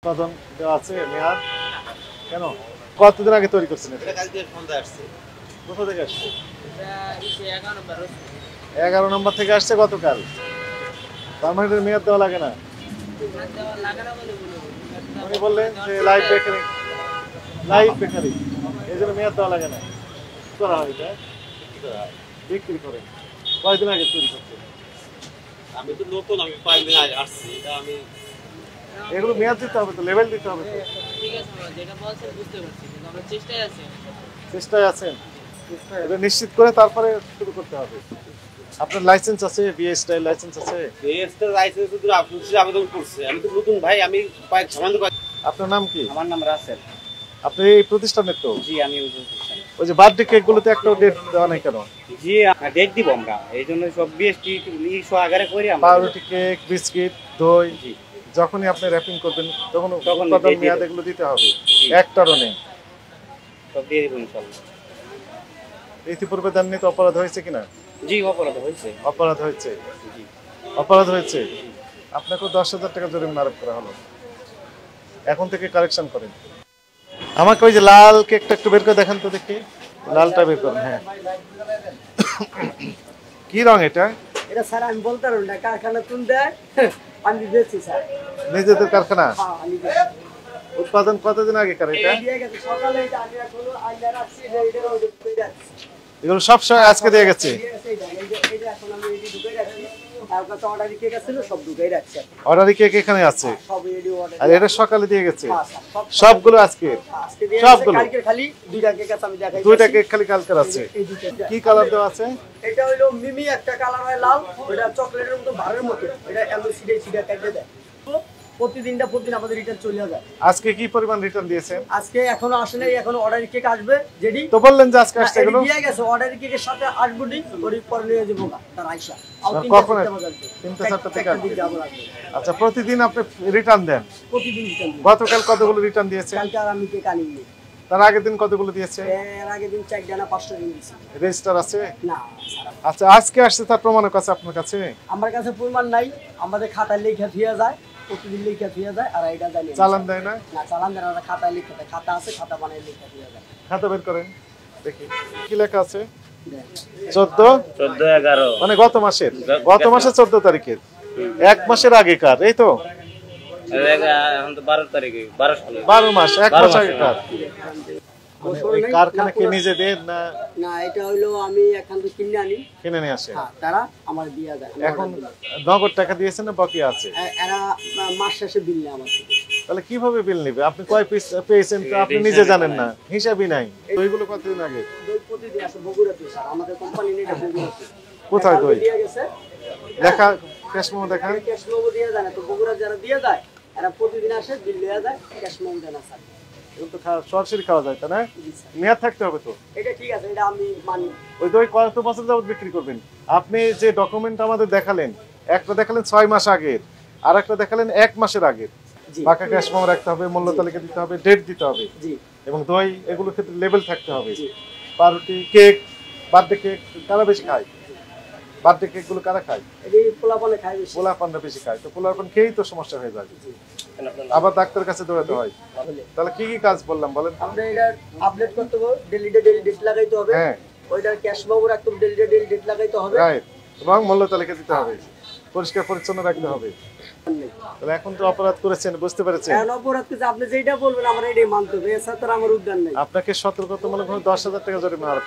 উৎপাদন দেওয়া আছে মেয়াদ কেন কতদিন আগে তৈরি করছেন এটা? কোথা থেকে আসছে? 11 নম্বর থেকে আসছে গতকাল। তার মানে এটার মেয়াদ দেওয়া লাগে না? উনি বললেন যে লাইভ বেকারি এই জন্য মেয়াদ দেওয়া লাগে না। কি করা হয় এটা? বিক্রি করে। কয়দিন আগে তৈরি করছে? আমি তো নতুন, আমি 5 দিন আগে আসছি। এটা আমি এগুলো মেয়াদ দিতে হবে তো, লেভেল দিতে হবে তো। ঠিক আছে বাবা, যেটা বলছেন বুঝতে পারছি, কিন্তু আমরা চেষ্টায় আছি। চেষ্টায় আছেন? এটা নিশ্চিত করে তারপরে শুরু করতে হবে। আপনার লাইসেন্স আছে? বিএস স্টাইল লাইসেন্স আছে? বিএসটার লাইসেন্স তো অফিসে আবেদন করছে। আমি তো নতুন ভাই, আমি কয়েক সামান্য। আপনার নাম কি? আমার নাম রাসেল। আপনি এই প্রতিষ্ঠানের তো? জি, আমি প্রতিষ্ঠান। ওই যে বার্থডে কেক গুলোতে একটা ডেট দেওয়া নাই কেন? জি, ডেট দিব আমরা, এই জন্য সব বিএসটি ইস্যু আগারে করি আমরা। পাউরুটি কেক, বিস্কিট, দই জি, যখনই আপনি র্যাপিং করবেন তখন তখন উৎপাদন দিয়ে মেয়াদ দেব। এগুলো দিতে হবে। জি। একটারও নেই। সব দিয়ে দেবো ইনশাল্লাহ। ইতিপূর্বে দেননি তো অপরাধ হয়েছে কিনা? জি, অপরাধ হয়েছে। অপরাধ হয়েছে? জি। অপরাধ হয়েছে? আপনাকেও 10,000 টাকা জরিমানা আরোপ করা হলো। এখন থেকে কারেকশন করেন। আমাকে ওই যে লাল কেকটা একটু বের করে দেখান তো দেখি। লালটা বের করুন। হ্যাঁ, কি রং এটা? এটা স্যার আমি বলতে পারবো না, কারখানা তুল দেয় আমি দিয়েছি স্যার। নিজেদের কারখানা? হ্যাঁ, আমি দিয়েছি। উৎপাদন কতদিন আগে কার এটা? এই দিয়ে গেছে সকালে, এটা আমি এখনো আইনা রাখছি, এটা ওদের ঢুকে যাচ্ছে। এগুলো সব সময় আজকে দিয়ে গেছে? এই যে এখন আমি এটি ঢুকে রাখছি, তার কাছে অর্ডার কে গেছিল সব ঢুকে রাখছি। অর্ডারি কেক এখানে আছে সব এডি অর্ডার। আর এটা সকালে দিয়ে গেছে? হ্যাঁ স্যার, সবগুলো আজকে? আজকে দিয়ে সবগুলো? কালকে খালি দুইটা কেক আছে, আমি দেখাই। দুইটা কেক খালি কালকের আছে? এই দুইটা। কি কালার দেওয়া আছে? এটা হইলো মিমি, একটা কালার হয় লাল, ওটা চকলেটের মতো ভারের মতো, এটা এমন সিডা কেটে দেয়। প্রতিদিন আমাদের রিটার্ন চলে যায়। আজকে কি পরিমাণ রিটার্ন দিয়েছেন? আজকে এখনো আসে নাই, এখনো অর্ডার কেক আসবে যেডি। তো বললেন যে আজকে আসছে এগুলো? দিয়ে গেছে অর্ডার কেকের সাথে আসবে ডি, ওই পরে নিয়ে যাবো তার আয়শা। আর কখন? 3-4টা থেকে আসবে। আচ্ছা, প্রতিদিন আপনি রিটার্ন দেন? প্রতিদিন রিটার্ন। গতকাল কতগুলো রিটার্ন দিয়েছেন? কালকে আর আমি কেক আনিনি। তার আগের দিন কতগুলো দিয়েছে? এর আগের দিন 4 ডানা 5টা দিন দিয়েছি। রেজিস্টার আছে? না। আচ্ছা, আজকে আসছে তার প্রমাণক আছে আপনার কাছে? আমার কাছে প্রমাণ নাই, আমাদের খাতায় লেখা দিয়ে যায়, প্রতিদিন লেখা দিয়ে যায়, আর এটা জানি চালান দেয় না? না, চালান দেয় না, খাতায় লেখা দেয়, খাতা আছে, খাতা বানায় লেখা দিয়ে যায়। খাতা বের করেন দেখি কি লেখা আছে। দেয়। 14/11 মানে গত মাসের 14 তারিখের, 1 মাসের আগেকার, এই তো? এখন তো 12 তারিখে, 12 সালে। 12 মাস, 1 মাস আগেকার। বছর ওই নেই, কারখানা কি না, নিজে দেন না না, এটা হইলো আমি এখান থেকে কিনে আনি। কিনে নিয়ে আসে? হ্যাঁ, তারা আমার দিয়ে দেয়। এখন নগদ টাকা দিয়েছেন না বাকি আছে? এরা মাস শেষে বিল নেয় আমার থেকে। তাহলে কিভাবে বিল নেবে? আপনি কয় পিস পেয়েছেন তো আপনি নিজে জানেন না, হিসাবই নাই। দইগুলো কতদিন আগে? দই প্রতিদিন আসে বগুড়াতে স্যার, আমাদের কোম্পানি নেই, এটা বগুড়াতে। কোথায় দই? দিয়ে গেছে, দেখা ক্যাশ মেমো দেখা। ক্যাশ মেমো দিয়ে যায় না তো, বগুড়া যারা দিয়ে যায় এরা প্রতিদিন আসে, বিল দেওয়া যায়, ক্যাশ মেমো দেয় না স্যার। এগুলো তো সরাসরি খাওয়া যায় তাই না? জি স্যার। মেয়াদ থাকতে হবে তো? এটা ঠিক আছে, এটা আমি মানি। ওই দই কত বছর যাবত বিক্রি করবেন? আপনি যে ডকুমেন্ট আমাদের দেখালেন, একটা দেখালেন 6 মাস আগের, আর একটা দেখালেন 1 মাসের আগের। জি। পাকা ক্যাশ মেমো রাখতে হবে, মূল্য তালিকা দিতে হবে, ডেট দিতে হবে, জি। এবং দই এগুলোর ক্ষেত্রে লেবেল থাকতে হবে। জি। পাউরুটি কেক, বার্থডে কেক কারা বেশি খায়? বার্থডে কেক গুলো কারা খায়? এটি পোলাপানে খায় বেশি। পোলাপানরা বেশি খায়, তো পোলাপান খেয়েই তো সমস্যা হয়ে যায়। জি। আবার ডাক্তারের কাছে দৌড়াতে হয়। তাহলে তাহলে কি কি কাজ বললাম বলেন? আপনি এটা আপডেট করতে হবে, ডেলি ডেট লাগাইতে হবে। হ্যাঁ, ওইটার ক্যাশ মেমো রাখতে হবে, ডেলি ডেট লাগাইতে হবে। রাইট, এবং মূল্য তালিকা দিতে হবে, পরিষ্কার পরিচ্ছন্ন রাখতে হবে। তাহলে এখন তো অপরাধ করেছেন, বুঝতে পেরেছেন? এখন অপরাধ কিছু, আপনি যেটা বলবেন আমার এটাই মানতে হবে, এছাড়া তো আমার উদ্যান নেই। আপনাকে সতর্কতামূলক 10,000 টাকা জরিমানা আরোপ